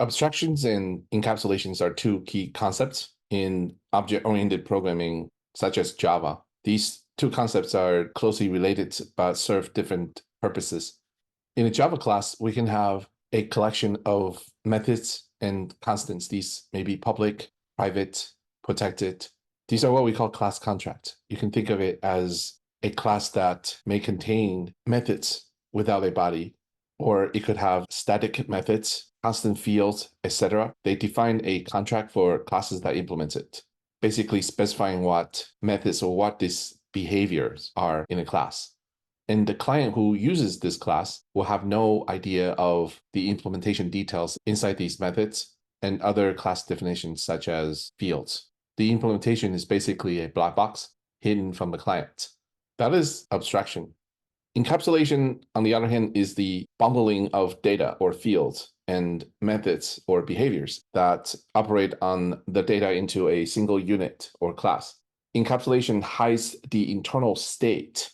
Abstractions and encapsulations are two key concepts in object-oriented programming, such as Java. These two concepts are closely related but serve different purposes. In a Java class, we can have a collection of methods and constants. These may be public, private, protected. These are what we call class contract. You can think of it as a class that may contain methods without a body, or it could have static methods, constant fields, etc. They define a contract for classes that implement it, basically specifying what methods or what these behaviors are in a class. And the client who uses this class will have no idea of the implementation details inside these methods and other class definitions such as fields. The implementation is basically a black box hidden from the client. That is abstraction. Encapsulation, on the other hand, is the bundling of data or fields and methods or behaviors that operate on the data into a single unit or class. Encapsulation hides the internal state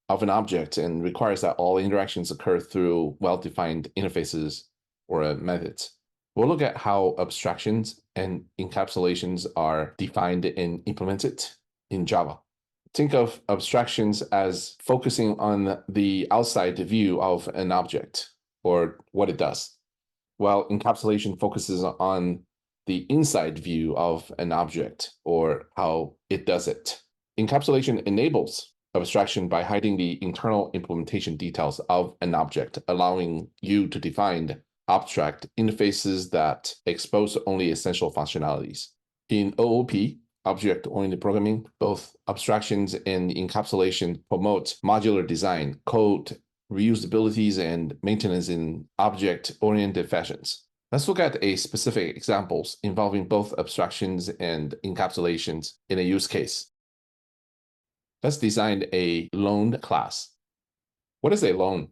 of an object and requires that all interactions occur through well-defined interfaces or methods. We'll look at how abstractions and encapsulations are defined and implemented in Java. Think of abstractions as focusing on the outside view of an object or what it does, while encapsulation focuses on the inside view of an object or how it does it. Encapsulation enables abstraction by hiding the internal implementation details of an object, allowing you to define abstract interfaces that expose only essential functionalities. In OOP, object-oriented programming, both abstractions and encapsulation promote modular design, code reusabilities, and maintenance in object-oriented fashions. Let's look at a specific examples involving both abstractions and encapsulations in a use case. Let's design a loan class. What is a loan?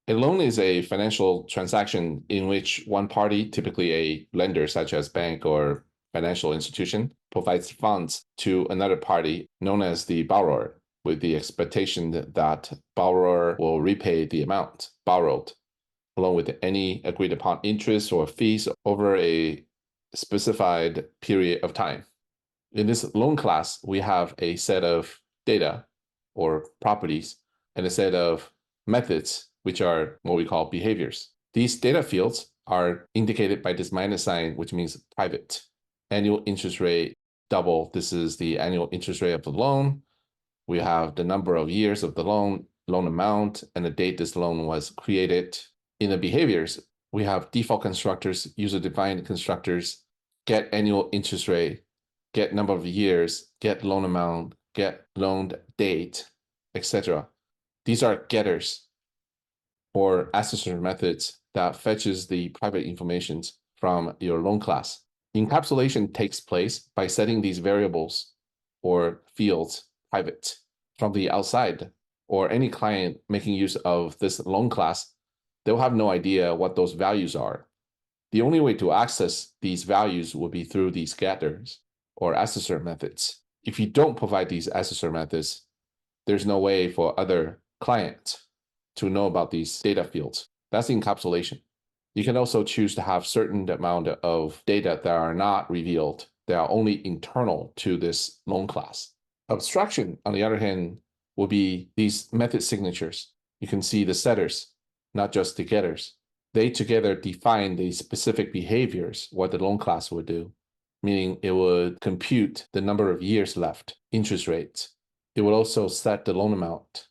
A loan is a financial transaction in which one party, typically a lender such as bank or financial institution, provides funds to another party known as the borrower, with the expectation that borrower will repay the amount borrowed, along with any agreed upon interest or fees over a specified period of time. In this loan class, we have a set of data or properties and a set of methods, which are what we call behaviors. These data fields are indicated by this minus sign, which means private. Annual interest rate, double. This is the annual interest rate of the loan. We have the number of years of the loan amount, and the date this loan was created. In the behaviors, we have default constructors, user-defined constructors, get annual interest rate, get number of years, get loan amount, get loaned date, etc. These are getters or accessor methods that fetches the private information from your loan class. Encapsulation takes place by setting these variables or fields private from the outside, or any client making use of this loan class, they'll have no idea what those values are. The only way to access these values will be through these getters or accessor methods. If you don't provide these accessor methods, there's no way for other clients to know about these data fields. That's encapsulation. You can also choose to have certain amount of data that are not revealed, that are only internal to this loan class. Abstraction, on the other hand, will be these method signatures. You can see the setters, not just the getters. They together define the specific behaviors, what the loan class would do, meaning it would compute the number of years left, interest rates. It would also set the loan amount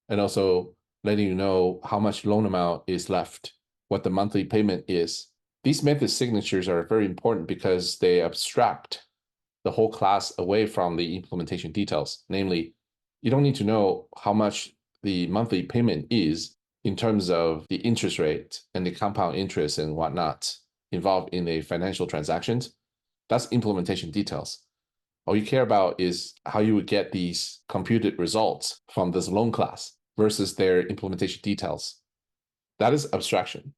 and also letting you know how much loan amount is left, what the monthly payment is. These method signatures are very important because they abstract the whole class away from the implementation details. Namely, you don't need to know how much the monthly payment is in terms of the interest rate and the compound interest and whatnot involved in a financial transactions. That's implementation details. All you care about is how you would get these computed results from this loan class versus their implementation details. That is abstraction.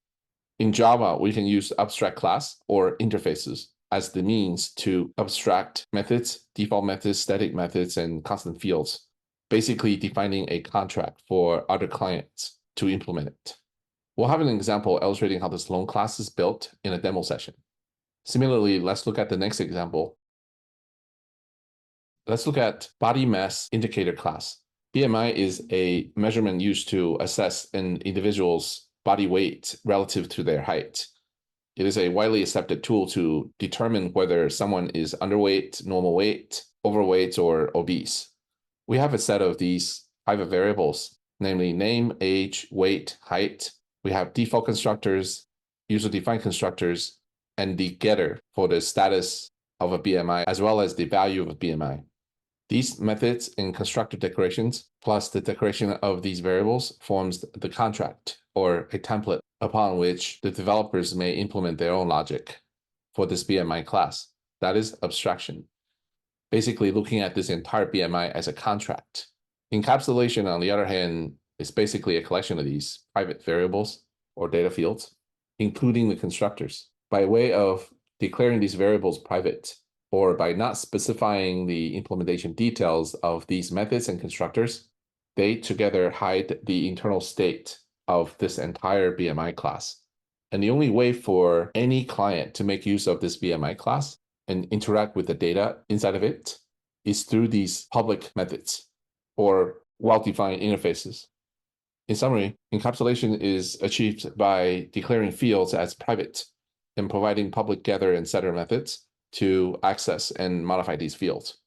In Java, we can use abstract class or interfaces as the means to abstract methods, default methods, static methods, and constant fields, basically defining a contract for other clients to implement it. We'll have an example illustrating how this loan class is built in a demo session. Similarly, let's look at the next example. Let's look at body mass indicator class. BMI is a measurement used to assess an individual's body weight relative to their height. It is a widely accepted tool to determine whether someone is underweight, normal weight, overweight, or obese. We have a set of these private variables, namely name, age, weight, height. We have default constructors, user-defined constructors, and the getter for the status of a BMI, as well as the value of a BMI. These methods and constructor declarations, plus the declaration of these variables, forms the contract, or a template upon which the developers may implement their own logic for this BMI class. That is abstraction. Basically looking at this entire BMI as a contract. Encapsulation, on the other hand, is basically a collection of these private variables or data fields, including the constructors. By way of declaring these variables private, or by not specifying the implementation details of these methods and constructors, they together hide the internal state of this entire BMI class. And the only way for any client to make use of this BMI class and interact with the data inside of it is through these public methods or well-defined interfaces. In summary, encapsulation is achieved by declaring fields as private and providing public getter and setter methods to access and modify these fields.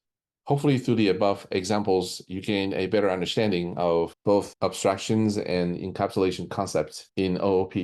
Hopefully through the above examples, you gain a better understanding of both abstractions and encapsulation concepts in OOP.